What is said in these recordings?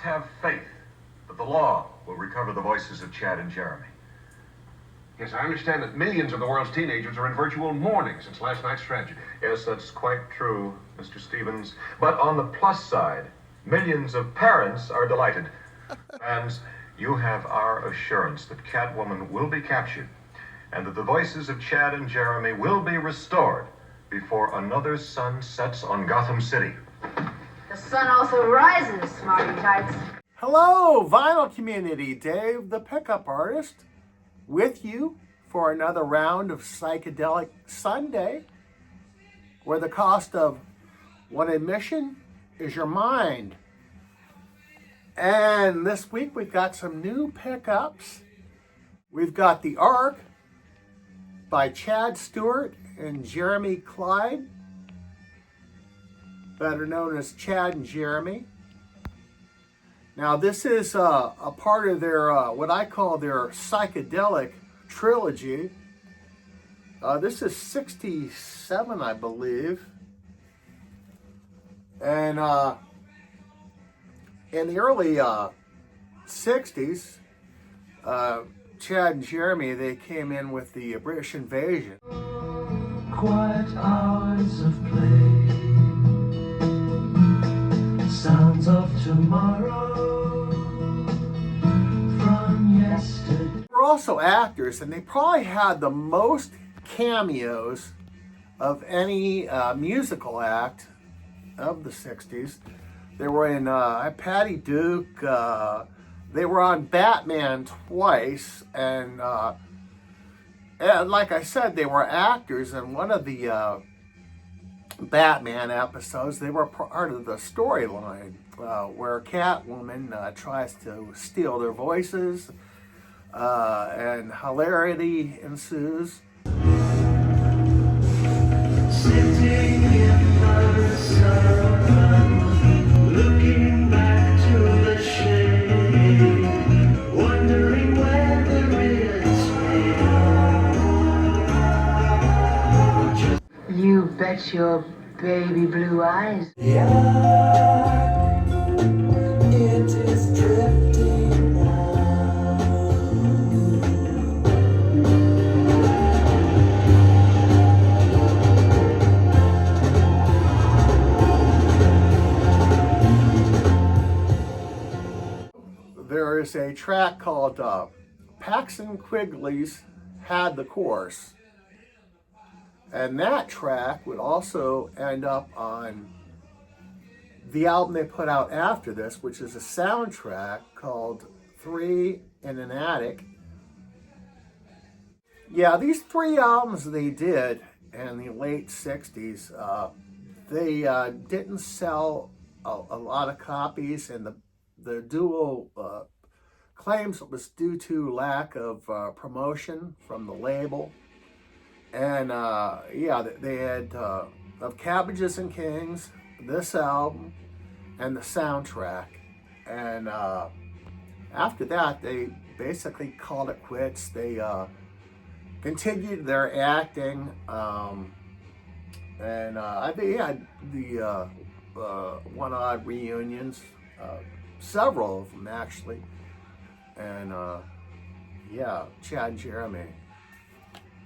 have faith that the law will recover the voices of Chad and Jeremy. Yes, I understand that millions of the world's teenagers are in virtual mourning since last night's tragedy. Yes, that's quite true, Mr. Stevens. But on the plus side, millions of parents are delighted. Fans, you have our assurance that Catwoman will be captured and that the voices of Chad and Jeremy will be restored before another sun sets on Gotham City. The sun also rises, smarty tights. Hello, vinyl community. Dave, the pickup artist, with you for another round of Psychedelic Sunday, where the cost of one admission is your mind. And this week we've got some new pickups. We've got The Ark by Chad Stewart and Jeremy Clyde, better known as Chad and Jeremy. Now this is a part of their, what I call their psychedelic trilogy. This is 67, I believe. And in the early 60s, Chad and Jeremy, they came in with the British invasion. Quiet hours of play, sounds of tomorrow from yesterday. They're also actors, and they probably had the most cameos of any musical act of the 60s. They were in Patty Duke, they were on Batman twice, and like I said, they were actors. In one of the Batman episodes, they were part of the storyline where Catwoman tries to steal their voices, and hilarity ensues. Sitting in the sun, looking back to the shade, wondering where the is me. You bet your baby blue eyes. The ark, it is drifting now. There is a track called Paxton Quigley's Had the Course. And that track would also end up on the album they put out after this, which is a soundtrack called Three in an Attic. Yeah, these three albums they did in the late 60s, they didn't sell a lot of copies, and the duo claims it was due to lack of promotion from the label. And yeah, they had of Cabbages and Kings, this album, and the soundtrack. And after that, they basically called it quits. They continued their acting, and they had the one-odd reunions, several of them actually. And yeah, Chad and Jeremy.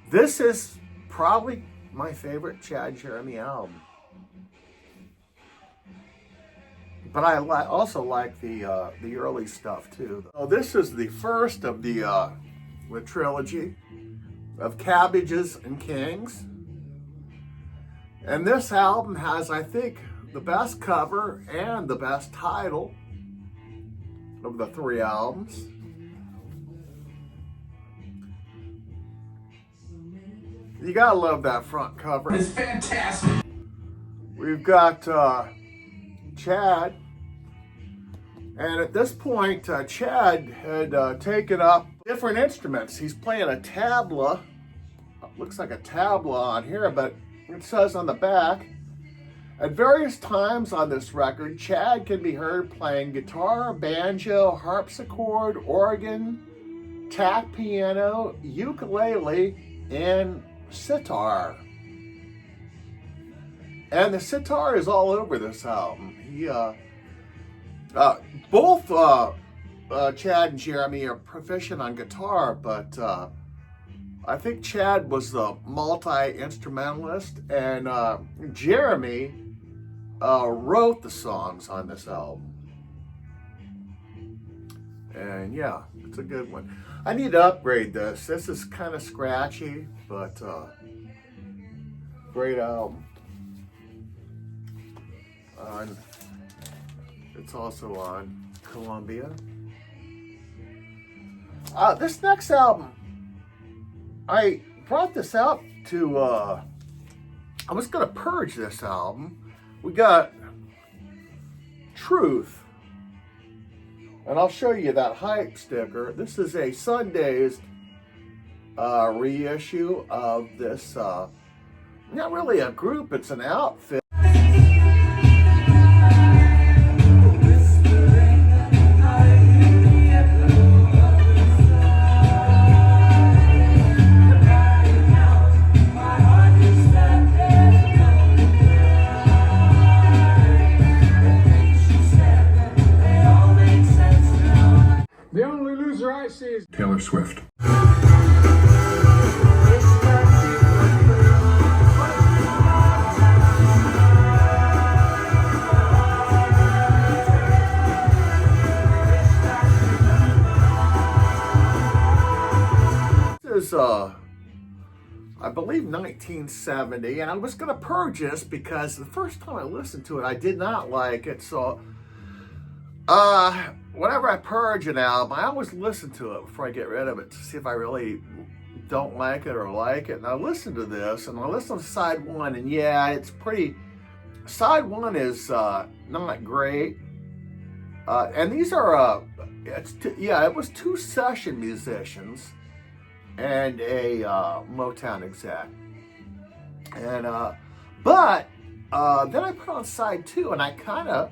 This is probably my favorite Chad Jeremy album. But I also like the early stuff too. Oh, this is the first of the trilogy of Cabbages and Kings. And this album has, I think, the best cover and the best title of the three albums. You gotta love that front cover. It's fantastic. We've got Chad, and at this point, Chad had taken up different instruments. He's playing a tabla. Looks like a tabla on here, but it says on the back, at various times on this record, Chad can be heard playing guitar, banjo, harpsichord, organ, tack piano, ukulele, and sitar. And the sitar is all over this album. Both Chad and Jeremy are proficient on guitar, but I think Chad was the multi-instrumentalist, and Jeremy wrote the songs on this album. And yeah, it's a good one. I need to upgrade this. This is kind of scratchy, but great album. It's also on Columbia. This next album, I brought this out to, I was going to purge this album. We got Truth. And I'll show you that hype sticker. This is a Sunday's reissue of this, not really a group, it's an outfit. The only loser I see is Taylor Swift. This is, I believe 1970, and I was going to purge this because the first time I listened to it, I did not like it, so whenever I purge an album, I always listen to it before I get rid of it to see if I really don't like it or like it. And I listened to this, and I listened to side one, and yeah, it's pretty. Side one is not great, and these are it was two session musicians and a Motown exec, and but then I put on side two, and I kind of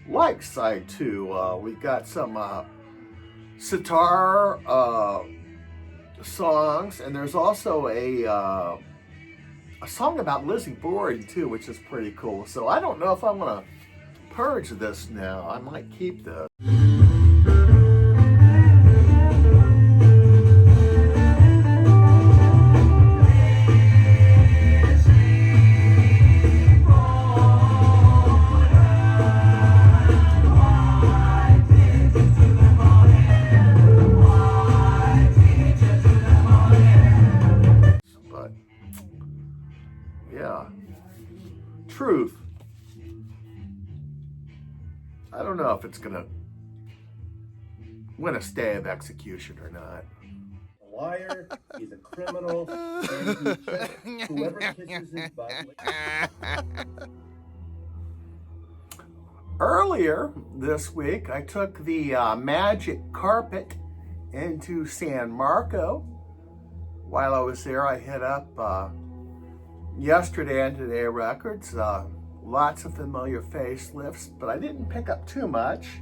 like side two. We got some sitar songs, and there's also a song about Lizzie Borden too, which is pretty cool. So I don't know if I'm gonna purge this now. I might keep this. Yeah. Truth. I don't know if it's gonna win a stay of execution or not. A liar, he's a criminal, and he's just whoever kisses his butt. Earlier this week, I took the Magic Carpet into San Marco. While I was there, I hit up Yesterday and Today Records. Lots of familiar facelifts, but I didn't pick up too much.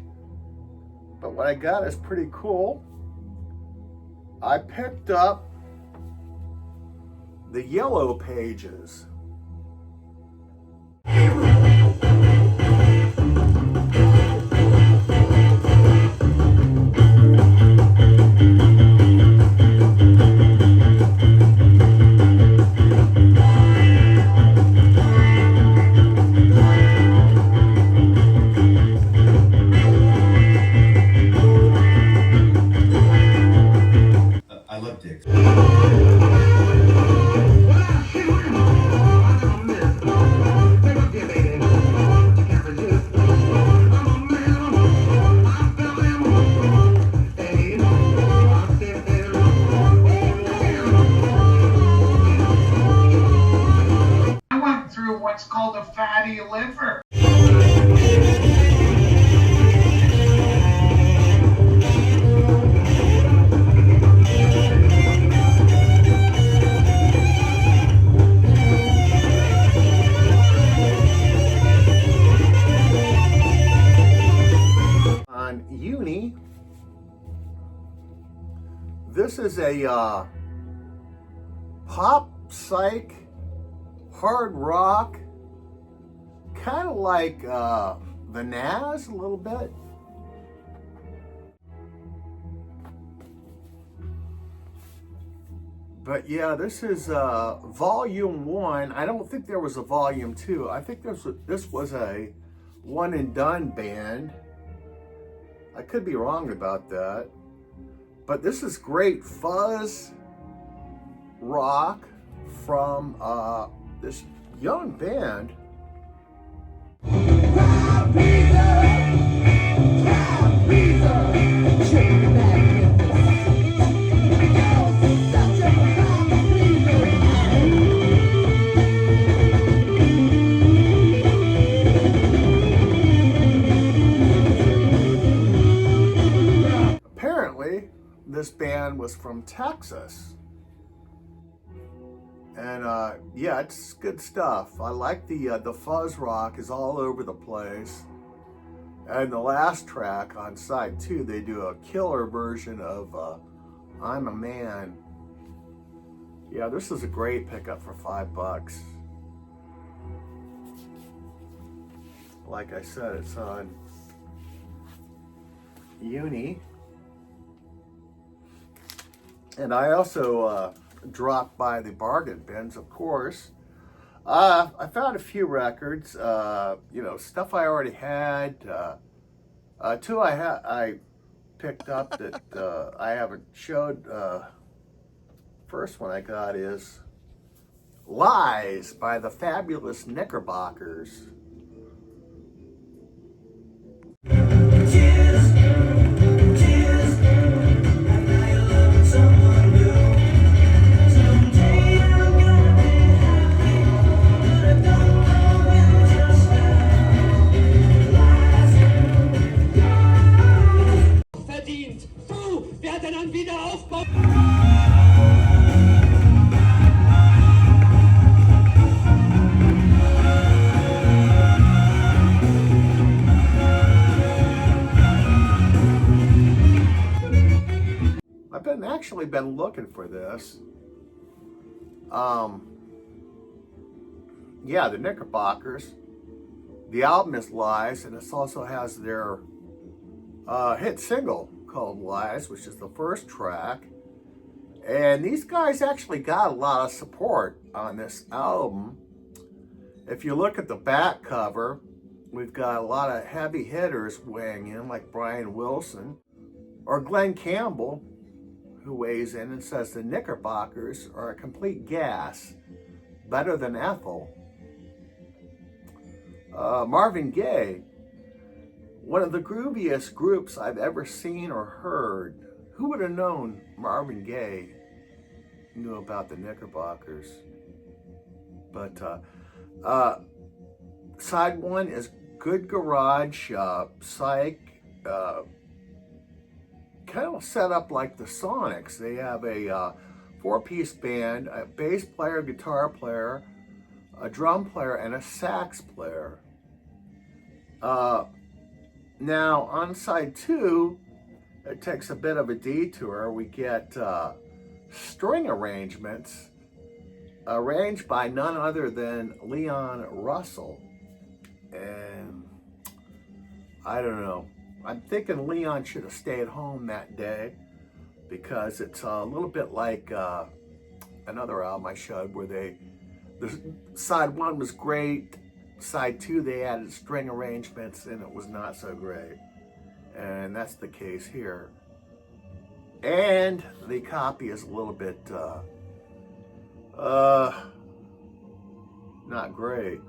But what I got is pretty cool. I picked up the Yellow Pages. I love dicks. I went through what's called a fatty liver. On Uni, this is a pop, psych, hard rock, kind of like the Nas a little bit. But yeah, this is volume 1. I don't think there was a volume 2. I think this was a one and done band. I could be wrong about that. But this is great fuzz rock from this young band. Apparently, this band was from Texas. And yeah, it's good stuff. I like the fuzz rock is all over the place. And the last track on side 2, they do a killer version of I'm a Man. Yeah, this is a great pickup for $5. Like I said, it's on Uni. And I also dropped by the bargain bins, of course. I found a few records, you know, stuff I already had. 2 I picked up that I haven't showed. First one I got is Lies by the Fabulous Knickerbockers. Verdient. Du, wer hat denn einen Wiederaufbau? I've actually been looking for this. Yeah, the Knickerbockers. The album is Lies, and it also has their hit single called Lies, which is the first track. And these guys actually got a lot of support on this album. If you look at the back cover, we've got a lot of heavy hitters weighing in, like Brian Wilson or Glenn Campbell, who weighs in and says the Knickerbockers are a complete gas, better than Ethel. Marvin Gaye, one of the grooviest groups I've ever seen or heard. Who would have known Marvin Gaye knew about the Knickerbockers? But side 1 is good garage, psych, kind of set up like the Sonics. They have a 4-piece band, a bass player, guitar player, a drum player, and a sax player. Now on side 2, it takes a bit of a detour. We get string arrangements arranged by none other than Leon Russell. And I don't know. I'm thinking Leon should have stayed home that day, because it's a little bit like another album I showed where the side 1 was great, side 2 they added string arrangements and it was not so great. And that's the case here. And the copy is a little bit not great.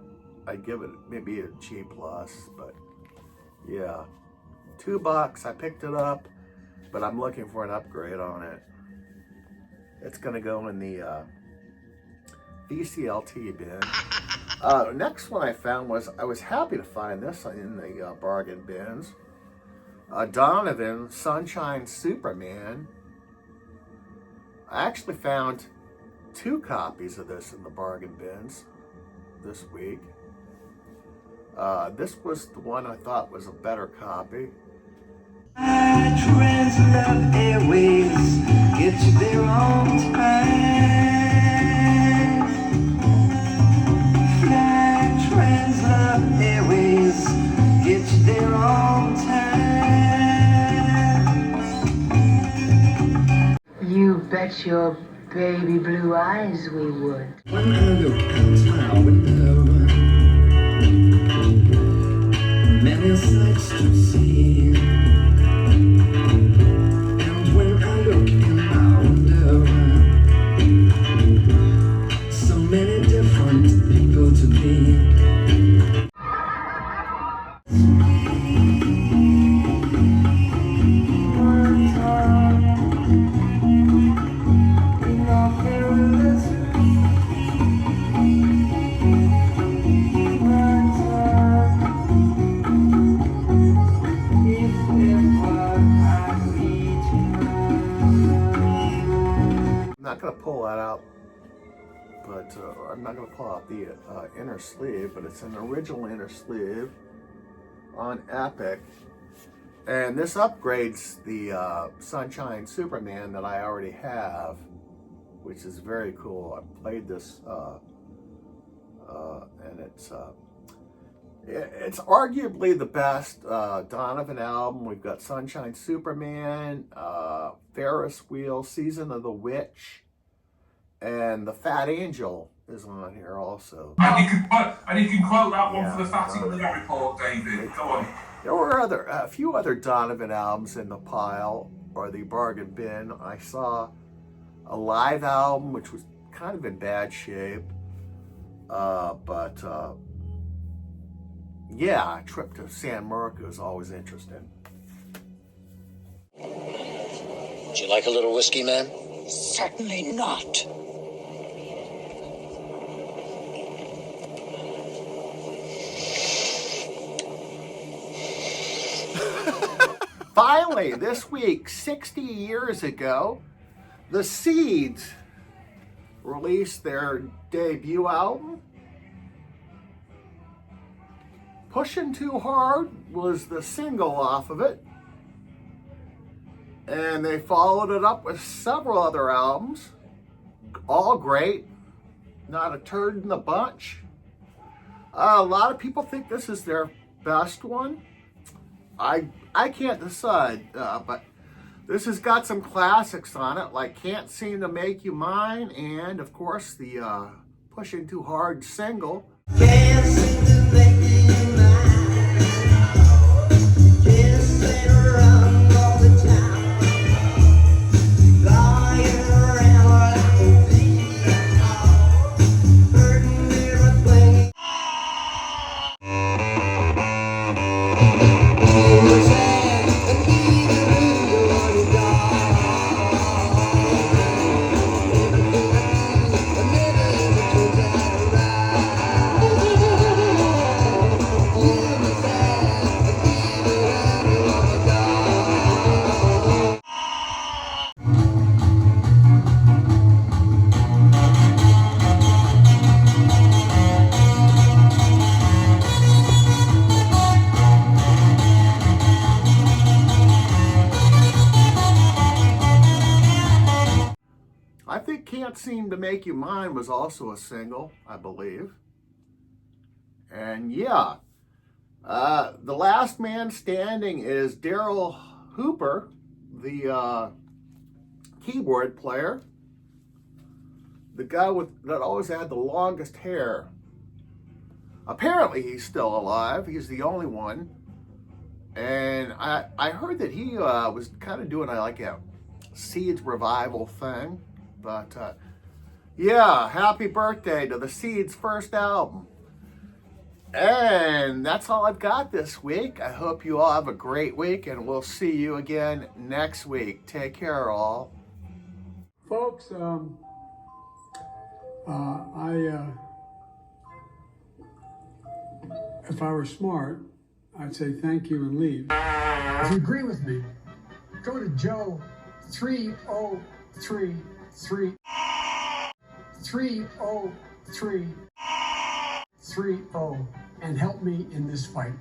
I'd give it maybe a G+, but yeah. $2, I picked it up, but I'm looking for an upgrade on it. It's gonna go in the VCLT bin. Next one I found was, I was happy to find this in the bargain bins. Donovan, Sunshine Superman. I actually found 2 copies of this in the bargain bins this week. This was the one I thought was a better copy. Translove Airways get you there on time. Fly Translove Airways get you there on time. You bet your baby blue eyes we would. When I look out my window, many sights to see. And when I look in my window, so many different people to be. I'm not going to pull that out, but I'm not going to pull out the inner sleeve, but it's an original inner sleeve on Epic. And this upgrades the Sunshine Superman that I already have, which is very cool. I played this, and it's arguably the best Donovan album. We've got Sunshine Superman, Ferris Wheel, Season of the Witch, and The Fat Angel is on here also. And you can quote that one for the Fatty Weather Report, David. Go on. There were a few other Donovan albums in the pile, or the bargain bin. I saw a live album, which was kind of in bad shape. Yeah, a trip to San Marco is always interesting. Would you like a little whiskey, ma'am? Certainly not. Finally, this week, 60 years ago, the Seeds released their debut album. Pushing Too Hard was the single off of it. And they followed it up with several other albums. All great. Not a turd in the bunch. A lot of people think this is their best one. I can't decide, but this has got some classics on it, like Can't Seem to Make You Mine, and of course the Pushing Too Hard single. Can't seem to make you mine. Can't stay around all the time. Lying around like a thief, hurting everything. I think Can't Seem to Make You Mine was also a single, I believe. And yeah, the last man standing is Daryl Hooper, the keyboard player. The guy that always had the longest hair. Apparently he's still alive. He's the only one. And I heard that he was kind of doing like a Seeds revival thing. But yeah, happy birthday to the Seeds' first album. And that's all I've got this week. I hope you all have a great week, and we'll see you again next week. Take care, all. Folks, if I were smart, I'd say thank you and leave. If you agree with me, go to Joe 303 30330 and help me in this fight.